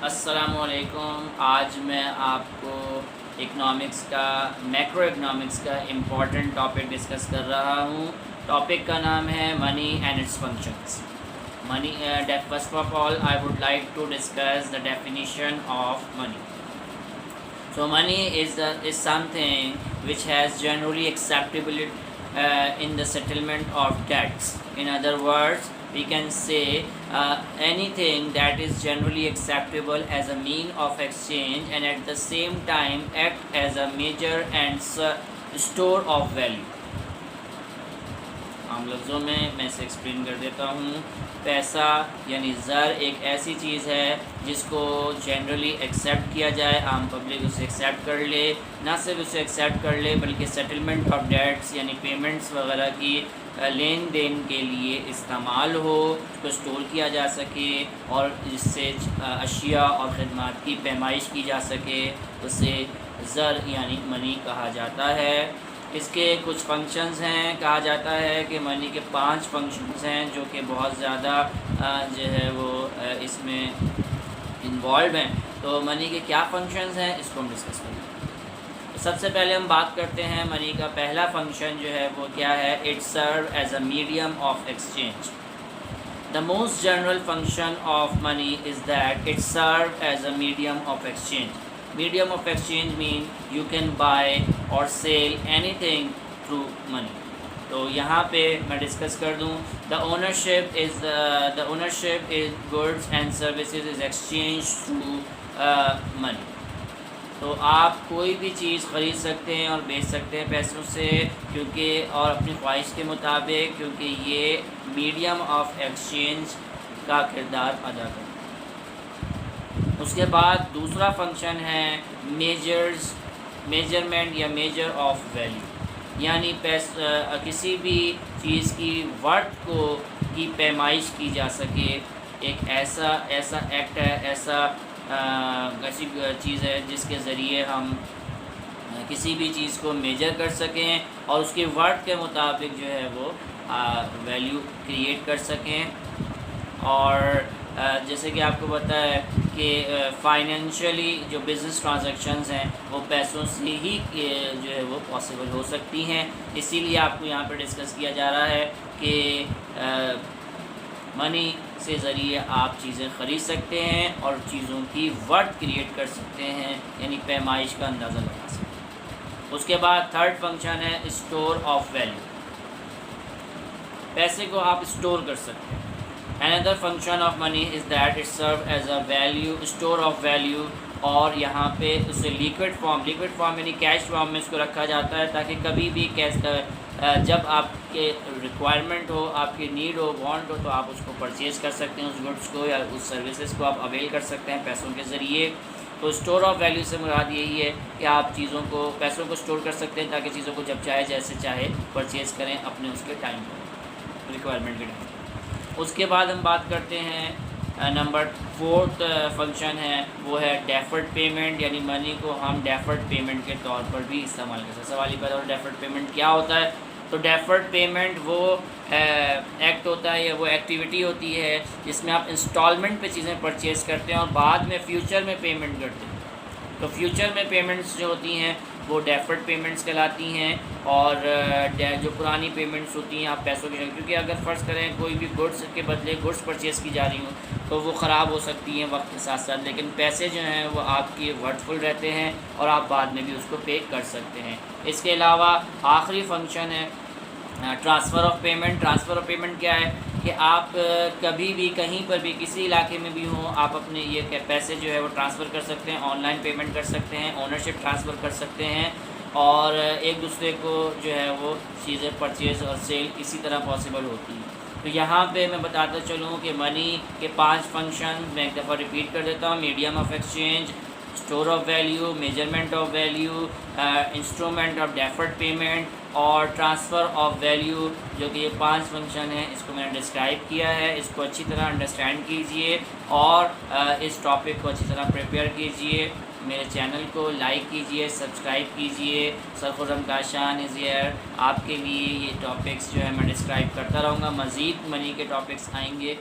السلام علیکم۔ آج میں آپ کو اکنامکس کا میکرو اکنامکس کا امپورٹنٹ ٹاپک ڈسکس کر رہا ہوں۔ ٹاپک کا نام ہے money and its functions. Money first of all I would like to discuss the definition of money. So money is something which has generally acceptable in the settlement of debts. In other words, we can say anything that is generally acceptable as a mean of exchange and at the same time act as a measure and store of value. عام لفظوں میں اسے explain کر دیتا ہوں۔ پیسہ یعنی زر ایک ایسی چیز ہے جس کو جنرلی ایکسیپٹ کیا جائے، عام پبلک اسے ایکسیپٹ کر لے، نہ صرف اسے ایکسیپٹ کر لے بلکہ سیٹلمنٹ آف ڈیٹس یعنی پیمنٹس وغیرہ کی لین دین کے لیے استعمال ہو، اس کو اسٹور کیا جا سکے اور جس سے اشیاء اور خدمات کی پیمائش کی جا سکے، اسے زر یعنی منی کہا جاتا ہے۔ اس کے کچھ فنکشنز ہیں، کہا جاتا ہے کہ منی کے 5 فنکشنز ہیں جو کہ بہت زیادہ جو ہے وہ اس میں انوالو ہیں۔ تو منی کے کیا فنکشنز ہیں اس کو ہم ڈسکس کریں گے۔ سب سے پہلے ہم بات کرتے ہیں منی کا پہلا فنکشن جو ہے وہ کیا ہے، it serve as a medium of exchange. The most general function of money is that it serves as a medium of exchange. Medium of exchange means you can buy or sell anything through money. تو یہاں پہ میں discuss کر دوں، the ownership is goods and services is exchanged through money. تو آپ کوئی بھی چیز خرید سکتے ہیں اور بیچ سکتے ہیں پیسوں سے، کیونکہ اور اپنی خواہش کے مطابق، کیونکہ یہ میڈیم آف ایکسچینج کا کردار ادا کرتا ہے۔ اس کے بعد دوسرا فنکشن ہے میجرمنٹ یا میجر آف ویلیو، یعنی کسی بھی چیز کی ورتھ کی پیمائش کی جا سکے۔ ایک ایسا ایکٹ ہے، ایسی چیز ہے جس کے ذریعے ہم کسی بھی چیز کو میجر کر سکیں اور اس کی ورتھ کے مطابق جو ہے وہ ویلیو کریٹ کر سکیں۔ اور جیسے کہ آپ کو پتہ ہے کہ فائنینشلی جو بزنس ٹرانزیکشنز ہیں وہ پیسوں سے ہی جو ہے وہ پاسبل ہو سکتی ہیں۔ اسی لیے آپ کو یہاں پہ ڈسکس کیا جا رہا ہے کہ منی سے ذریعے آپ چیزیں خرید سکتے ہیں اور چیزوں کی ورتھ کریٹ کر سکتے ہیں، یعنی پیمائش کا اندازہ لگا سکتے ہیں۔ اس کے بعد تھرڈ فنکشن ہے اسٹور آف ویلیو۔ پیسے کو آپ اسٹور کر سکتے ہیں۔ Another function of money is that it serves as a value store of value، اور یہاں پہ اسے لیکوڈ فارم یعنی کیش فارم میں اس کو رکھا جاتا ہے تاکہ کبھی بھی جب آپ کے ریکوائرمنٹ ہو، آپ کی نیڈ ہو، وانٹ ہو، تو آپ اس کو پرچیز کر سکتے ہیں، اس گڈس کو یا اس سروسز کو آپ اویل کر سکتے ہیں پیسوں کے ذریعے۔ تو اسٹور آف ویلیو سے مراد یہی ہے کہ آپ پیسوں کو اسٹور کر سکتے ہیں تاکہ چیزوں کو جب چاہے جیسے چاہے پرچیز کریں اپنے اس کے ٹائم پر، ریکوائرمنٹ کے ٹائم۔ اس کے بعد ہم بات کرتے ہیں نمبر 4 فنکشن ہے، وہ ہے ڈیفرڈ پیمنٹ، یعنی منی کو ہم ڈیفرڈ پیمنٹ کے طور پر بھی استعمال کر سکتے ہیں۔ سوال یہ پیدا ہوتا ہے ڈیفرڈ پیمنٹ کیا ہوتا ہے؟ تو ڈیفرڈ پیمنٹ وہ ایکٹ ہوتا ہے یا وہ ایکٹیویٹی ہوتی ہے جس میں آپ انسٹالمنٹ پہ چیزیں پرچیز کرتے ہیں اور بعد میں فیوچر میں پیمنٹ کرتے ہیں۔ تو فیوچر میں پیمنٹس جو ہوتی ہیں وہ ڈیفرڈ پیمنٹس کہلاتی ہیں، اور جو پرانی پیمنٹس ہوتی ہیں آپ پیسوں کی، کیونکہ اگر فرض کریں کوئی بھی گڈس کے بدلے گڈس پرچیز کی جا رہی ہوں تو وہ خراب ہو سکتی ہیں وقت کے ساتھ ساتھ، لیکن پیسے جو ہیں وہ آپ کی ورتھ فل رہتے ہیں اور آپ بعد میں بھی اس کو پے کر سکتے ہیں۔ اس کے علاوہ آخری فنکشن ہے transfer of payment. Transfer of payment کیا ہے کہ آپ کبھی بھی کہیں پر بھی کسی علاقے میں بھی ہوں، آپ اپنے یہ پیسے جو ہے وہ ٹرانسفر کر سکتے ہیں، آن لائن پیمنٹ کر سکتے ہیں، اونرشپ ٹرانسفر کر سکتے ہیں، اور ایک دوسرے کو جو ہے وہ چیزیں پرچیز اور سیل اسی طرح پاسبل ہوتی ہیں۔ تو یہاں پہ میں بتاتا چلوں کہ منی کے 5 فنکشن میں ایک دفعہ ریپیٹ کر دیتا ہوں: medium of exchange, store of value, measurement of value, instrument of deferred payment اور ٹرانسفر آف ویلیو، جو کہ یہ 5 فنکشن ہیں۔ اس کو میں نے ڈسکرائب کیا ہے، اس کو اچھی طرح انڈرسٹینڈ کیجئے اور اس ٹاپک کو اچھی طرح پریپیئر کیجئے۔ میرے چینل کو لائک کیجئے، سبسکرائب کیجئے۔ سرخرم کاشان از ہیئر، آپ کے لیے یہ ٹاپکس جو ہے میں ڈسکرائب کرتا رہوں گا، مزید منی کے ٹاپکس آئیں گے۔